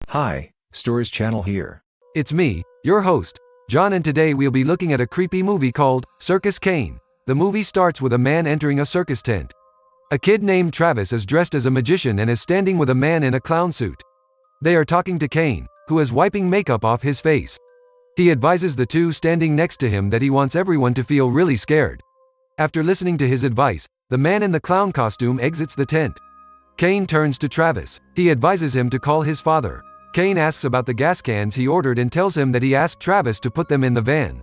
Hi, Stories Channel here. It's me, your host, John, and today we'll be looking at a creepy movie called Circus Kane. The movie starts with a man entering a circus tent. A kid named Travis is dressed as a magician and is standing with a man in a clown suit. They are talking to Kane, who is wiping makeup off his face. He advises the two standing next to him that he wants everyone to feel really scared. After listening to his advice, the man in the clown costume exits the tent. Kane turns to Travis. He advises him to call his father. Kane asks about the gas cans he ordered and tells him that he asked Travis to put them in the van.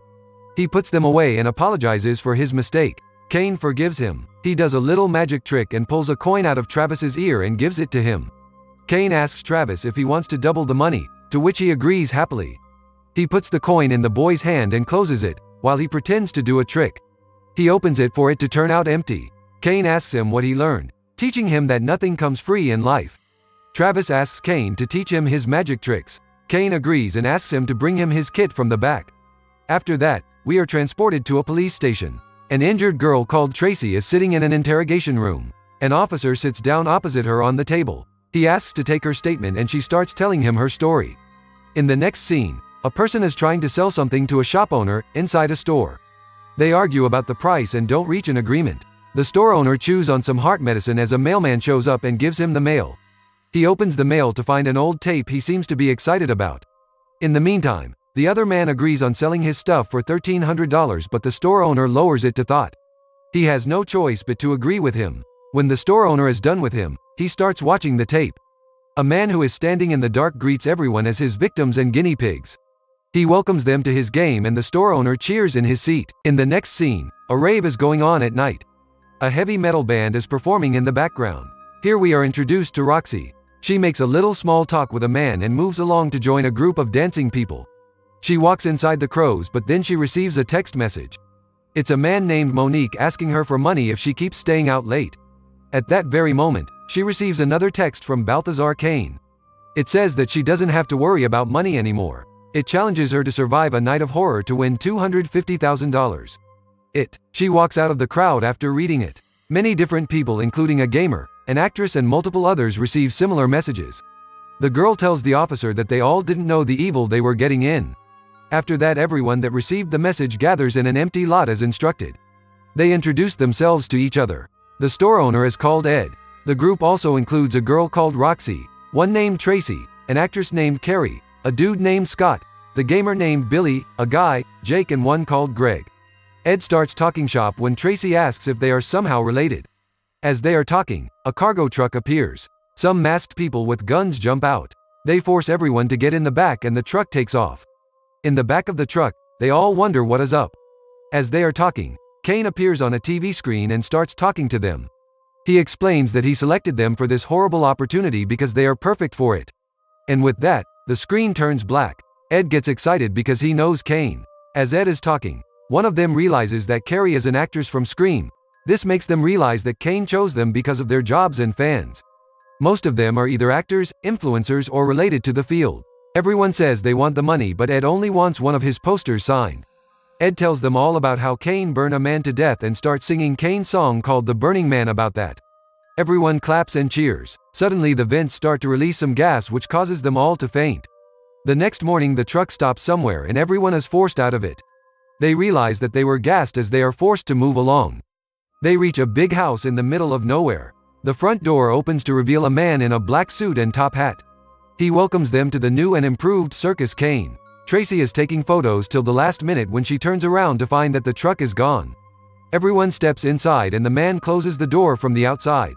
He puts them away and apologizes for his mistake. Kane forgives him. He does a little magic trick and pulls a coin out of Travis's ear and gives it to him. Kane asks Travis if he wants to double the money, to which he agrees happily. He puts the coin in the boy's hand and closes it, while he pretends to do a trick. He opens it for it to turn out empty. Kane asks him what he learned, teaching him that nothing comes free in life. Travis asks Kane to teach him his magic tricks. Kane agrees and asks him to bring him his kit from the back. After that, we are transported to a police station. An injured girl called Tracy is sitting in an interrogation room. An officer sits down opposite her on the table. He asks to take her statement and she starts telling him her story. In the next scene, a person is trying to sell something to a shop owner inside a store. They argue about the price and don't reach an agreement. The store owner chews on some heart medicine as a mailman shows up and gives him the mail. He opens the mail to find an old tape he seems to be excited about. In the meantime, the other man agrees on selling his stuff for $1,300, but the store owner lowers it to thought. He has no choice but to agree with him. When the store owner is done with him, he starts watching the tape. A man who is standing in the dark greets everyone as his victims and guinea pigs. He welcomes them to his game and the store owner cheers in his seat. In the next scene, a rave is going on at night. A heavy metal band is performing in the background. Here we are introduced to Roxy. She makes a little small talk with a man and moves along to join a group of dancing people. She walks inside the crows, but then she receives a text message. It's a man named Monique asking her for money if she keeps staying out late. At that very moment, she receives another text from Balthazar Kane. It says that she doesn't have to worry about money anymore. It challenges her to survive a night of horror to win $250,000. She walks out of the crowd after reading it. Many different people, including a gamer, an actress and multiple others, receive similar messages. The girl tells the officer that they all didn't know the evil they were getting in. After that, everyone that received the message gathers in an empty lot as instructed. They introduce themselves to each other. The store owner is called Ed. The group also includes a girl called Roxy, one named Tracy, an actress named Carrie, a dude named Scott, the gamer named Billy, a guy, Jake, and one called Greg. Ed starts talking shop when Tracy asks if they are somehow related. As they are talking, a cargo truck appears. Some masked people with guns jump out. They force everyone to get in the back and the truck takes off. In the back of the truck, they all wonder what is up. As they are talking, Kane appears on a TV screen and starts talking to them. He explains that he selected them for this horrible opportunity because they are perfect for it. And with that, the screen turns black. Ed gets excited because he knows Kane. As Ed is talking, one of them realizes that Carrie is an actress from Scream. This makes them realize that Kane chose them because of their jobs and fans. Most of them are either actors, influencers, or related to the field. Everyone says they want the money, but Ed only wants one of his posters signed. Ed tells them all about how Kane burned a man to death and starts singing Kane's song called The Burning Man about that. Everyone claps and cheers. Suddenly the vents start to release some gas which causes them all to faint. The next morning the truck stops somewhere and everyone is forced out of it. They realize that they were gassed as they are forced to move along. They reach a big house in the middle of nowhere. The front door opens to reveal a man in a black suit and top hat. He welcomes them to the new and improved Circus Kane. Tracy is taking photos till the last minute when she turns around to find that the truck is gone. Everyone steps inside and the man closes the door from the outside.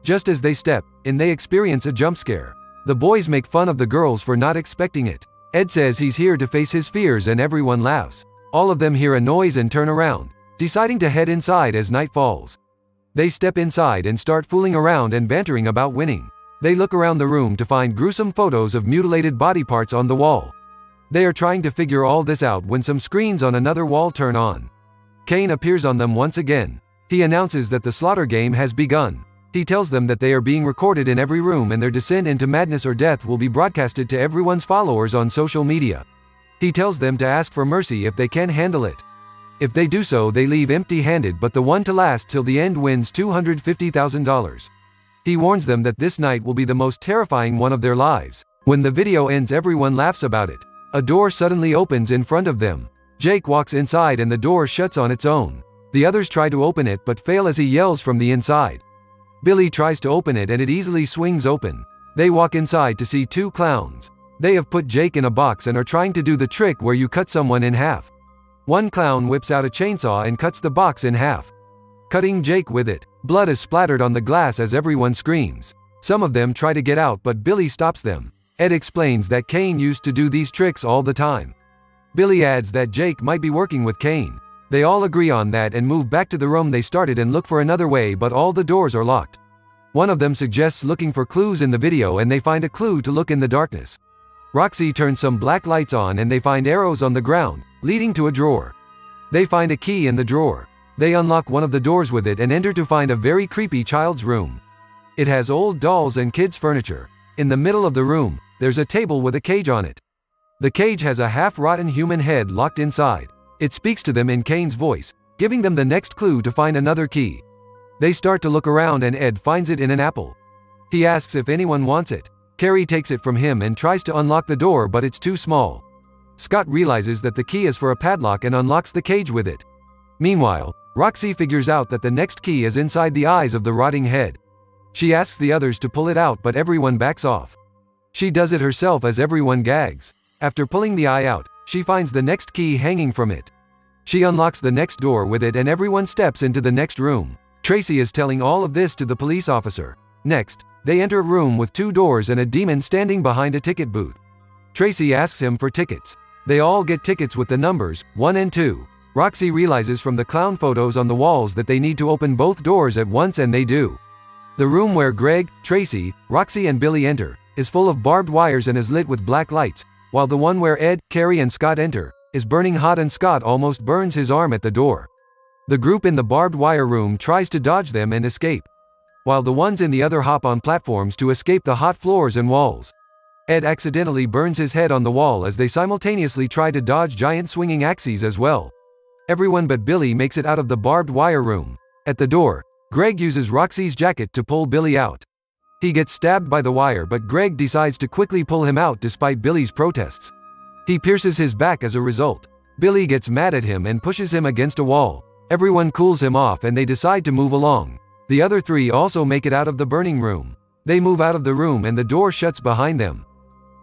Just as they step in, they experience a jump scare. The boys make fun of the girls for not expecting it. Ed says he's here to face his fears and everyone laughs. All of them hear a noise and turn around, deciding to head inside as night falls. They step inside and start fooling around and bantering about winning. They look around the room to find gruesome photos of mutilated body parts on the wall. They are trying to figure all this out when some screens on another wall turn on. Kane appears on them once again. He announces that the slaughter game has begun. He tells them that they are being recorded in every room and their descent into madness or death will be broadcasted to everyone's followers on social media. He tells them to ask for mercy if they can handle it. If they do so, they leave empty-handed, but the one to last till the end wins $250,000. He warns them that this night will be the most terrifying one of their lives. When the video ends, everyone laughs about it. A door suddenly opens in front of them. Jake walks inside and the door shuts on its own. The others try to open it but fail as he yells from the inside. Billy tries to open it and it easily swings open. They walk inside to see two clowns. They have put Jake in a box and are trying to do the trick where you cut someone in half. One clown whips out a chainsaw and cuts the box in half, cutting Jake with it. Blood is splattered on the glass as everyone screams. Some of them try to get out but Billy stops them. Ed explains that Kane used to do these tricks all the time. Billy adds that Jake might be working with Kane. They all agree on that and move back to the room they started and look for another way, but all the doors are locked. One of them suggests looking for clues in the video and they find a clue to look in the darkness. Roxy turns some black lights on and they find arrows on the ground, leading to a drawer. They find a key in the drawer. They unlock one of the doors with it and enter to find a very creepy child's room. It has old dolls and kids' furniture. In the middle of the room, there's a table with a cage on it. The cage has a half-rotten human head locked inside. It speaks to them in Kane's voice, giving them the next clue to find another key. They start to look around and Ed finds it in an apple. He asks if anyone wants it. Carrie takes it from him and tries to unlock the door but it's too small. Scott realizes that the key is for a padlock and unlocks the cage with it. Meanwhile, Roxy figures out that the next key is inside the eyes of the rotting head. She asks the others to pull it out but everyone backs off. She does it herself as everyone gags. After pulling the eye out, she finds the next key hanging from it. She unlocks the next door with it and everyone steps into the next room. Tracy is telling all of this to the police officer. Next, they enter a room with two doors and a demon standing behind a ticket booth. Tracy asks him for tickets. They all get tickets with the numbers 1 and 2. Roxy realizes from the clown photos on the walls that they need to open both doors at once and they do. The room where Greg, Tracy, Roxy and Billy enter is full of barbed wires and is lit with black lights, while the one where Ed, Carrie and Scott enter is burning hot and Scott almost burns his arm at the door. The group in the barbed wire room tries to dodge them and escape, while the ones in the other hop on platforms to escape the hot floors and walls. Ed accidentally burns his head on the wall as they simultaneously try to dodge giant swinging axes as well. Everyone but Billy makes it out of the barbed wire room. At the door, Greg uses Roxy's jacket to pull Billy out. He gets stabbed by the wire but Greg decides to quickly pull him out despite Billy's protests. He pierces his back as a result. Billy gets mad at him and pushes him against a wall. Everyone cools him off and they decide to move along. The other three also make it out of the burning room. They move out of the room and the door shuts behind them.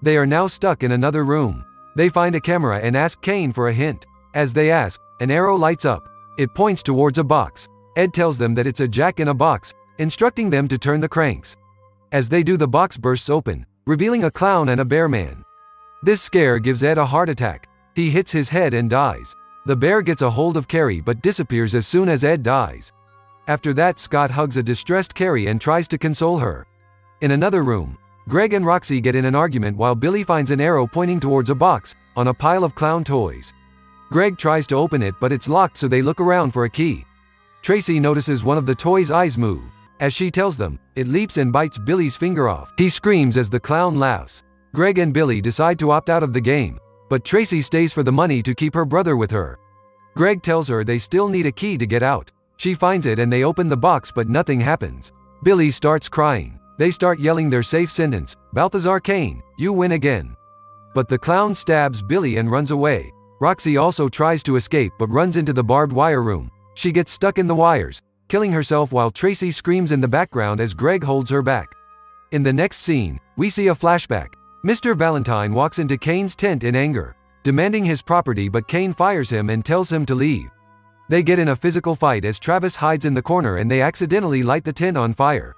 They are now stuck in another room. They find a camera and ask Kane for a hint. As they ask, an arrow lights up. It points towards a box. Ed tells them that it's a jack in a box, instructing them to turn the cranks. As they do, the box bursts open, revealing a clown and a bear man. This scare gives Ed a heart attack. He hits his head and dies. The bear gets a hold of Carrie but disappears as soon as Ed dies. After that, Scott hugs a distressed Carrie and tries to console her. In another room, Greg and Roxy get in an argument while Billy finds an arrow pointing towards a box on a pile of clown toys. Greg tries to open it but it's locked, so they look around for a key. Tracy notices one of the toys' eyes move. As she tells them, it leaps and bites Billy's finger off. He screams as the clown laughs. Greg and Billy decide to opt out of the game, but Tracy stays for the money to keep her brother with her. Greg tells her they still need a key to get out. She finds it and they open the box but nothing happens. Billy starts crying. They start yelling their safe sentence, "Balthazar Kane, you win again." But the clown stabs Billy and runs away. Roxy also tries to escape but runs into the barbed wire room. She gets stuck in the wires, killing herself while Tracy screams in the background as Greg holds her back. In the next scene, we see a flashback. Mr. Valentine walks into Kane's tent in anger, demanding his property, but Kane fires him and tells him to leave. They get in a physical fight as Travis hides in the corner and they accidentally light the tent on fire.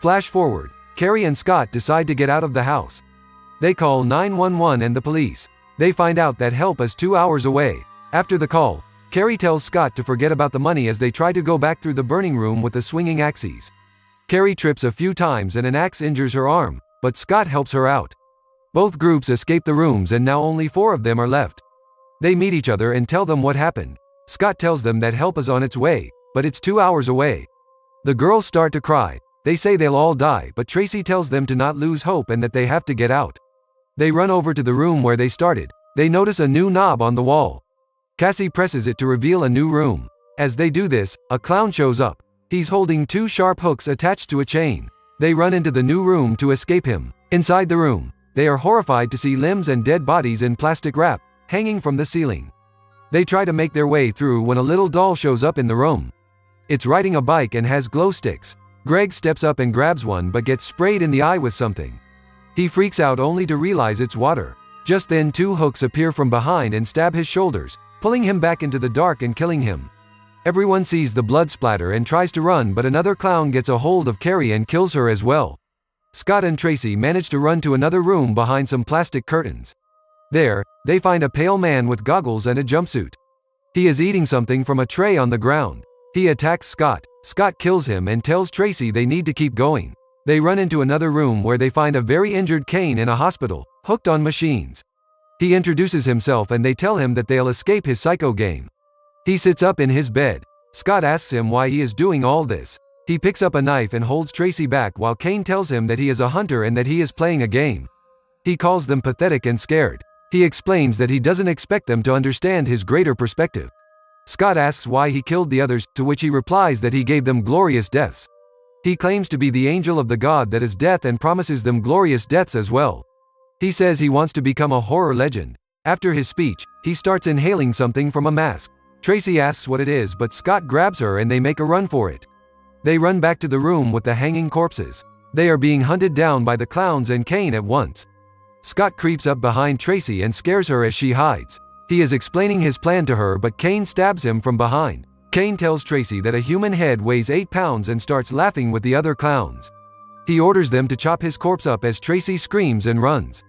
Flash forward, Carrie and Scott decide to get out of the house. They call 911 and the police. They find out that help is 2 hours away. After the call, Carrie tells Scott to forget about the money as they try to go back through the burning room with the swinging axes. Carrie trips a few times and an axe injures her arm, but Scott helps her out. Both groups escape the rooms and now only 4 of them are left. They meet each other and tell them what happened. Scott tells them that help is on its way, but it's 2 hours away. The girls start to cry. They say they'll all die, but Tracy tells them to not lose hope and that they have to get out. They run over to the room where they started. They notice a new knob on the wall. Cassie presses it to reveal a new room. As they do this, a clown shows up. He's holding 2 sharp hooks attached to a chain. They run into the new room to escape him. Inside the room, they are horrified to see limbs and dead bodies in plastic wrap, hanging from the ceiling. They try to make their way through when a little doll shows up in the room. It's riding a bike and has glow sticks. Greg steps up and grabs one but gets sprayed in the eye with something. He freaks out only to realize it's water. Just then 2 hooks appear from behind and stab his shoulders, pulling him back into the dark and killing him. Everyone sees the blood splatter and tries to run, but another clown gets a hold of Carrie and kills her as well. Scott and Tracy manage to run to another room behind some plastic curtains. There, they find a pale man with goggles and a jumpsuit. He is eating something from a tray on the ground. He attacks Scott. Scott kills him and tells Tracy they need to keep going. They run into another room where they find a very injured Kane in a hospital, hooked on machines. He introduces himself and they tell him that they'll escape his psycho game. He sits up in his bed. Scott asks him why he is doing all this. He picks up a knife and holds Tracy back while Kane tells him that he is a hunter and that he is playing a game. He calls them pathetic and scared. He explains that he doesn't expect them to understand his greater perspective. Scott asks why he killed the others, to which he replies that he gave them glorious deaths. He claims to be the angel of the god that is death and promises them glorious deaths as well. He says he wants to become a horror legend. After his speech, he starts inhaling something from a mask. Tracy asks what it is, but Scott grabs her and they make a run for it. They run back to the room with the hanging corpses. They are being hunted down by the clowns and Kane at once. Scott creeps up behind Tracy and scares her as she hides. He is explaining his plan to her, but Kane stabs him from behind. Kane tells Tracy that a human head weighs 8 pounds and starts laughing with the other clowns. He orders them to chop his corpse up as Tracy screams and runs.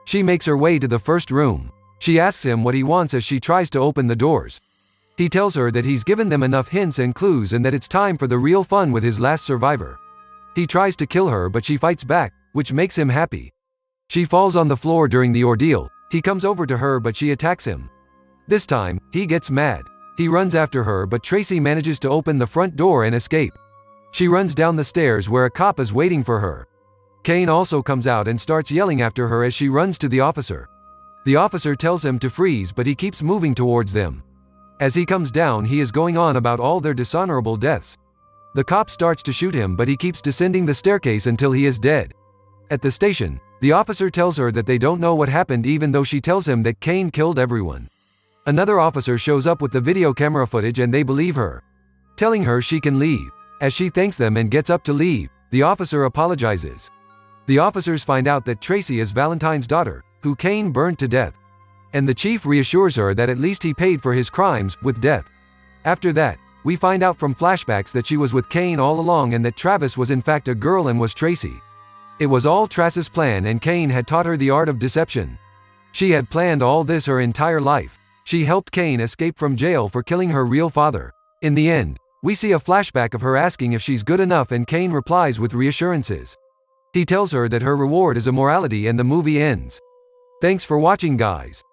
She makes her way to the first room. She asks him what he wants as she tries to open the doors. He tells her that he's given them enough hints and clues and that it's time for the real fun with his last survivor. He tries to kill her, but she fights back, which makes him happy. She falls on the floor during the ordeal. He comes over to her, but she attacks him. This time, he gets mad. He runs after her, but Tracy manages to open the front door and escape. She runs down the stairs where a cop is waiting for her. Kane also comes out and starts yelling after her as she runs to the officer. The officer tells him to freeze, but he keeps moving towards them. As he comes down, he is going on about all their dishonorable deaths. The cop starts to shoot him, but he keeps descending the staircase until he is dead. At the station, the officer tells her that they don't know what happened, even though she tells him that Kane killed everyone. Another officer shows up with the video camera footage and they believe her, telling her she can leave. As she thanks them and gets up to leave, the officer apologizes. The officers find out that Tracy is Valentine's daughter, who Kane burned to death. And the chief reassures her that at least he paid for his crimes with death. After that, we find out from flashbacks that she was with Kane all along and that Travis was in fact a girl and was Tracy. It was all Trace's plan and Kane had taught her the art of deception. She had planned all this her entire life. She helped Kane escape from jail for killing her real father. In the end, we see a flashback of her asking if she's good enough and Kane replies with reassurances. He tells her that her reward is immorality and the movie ends. Thanks for watching, guys.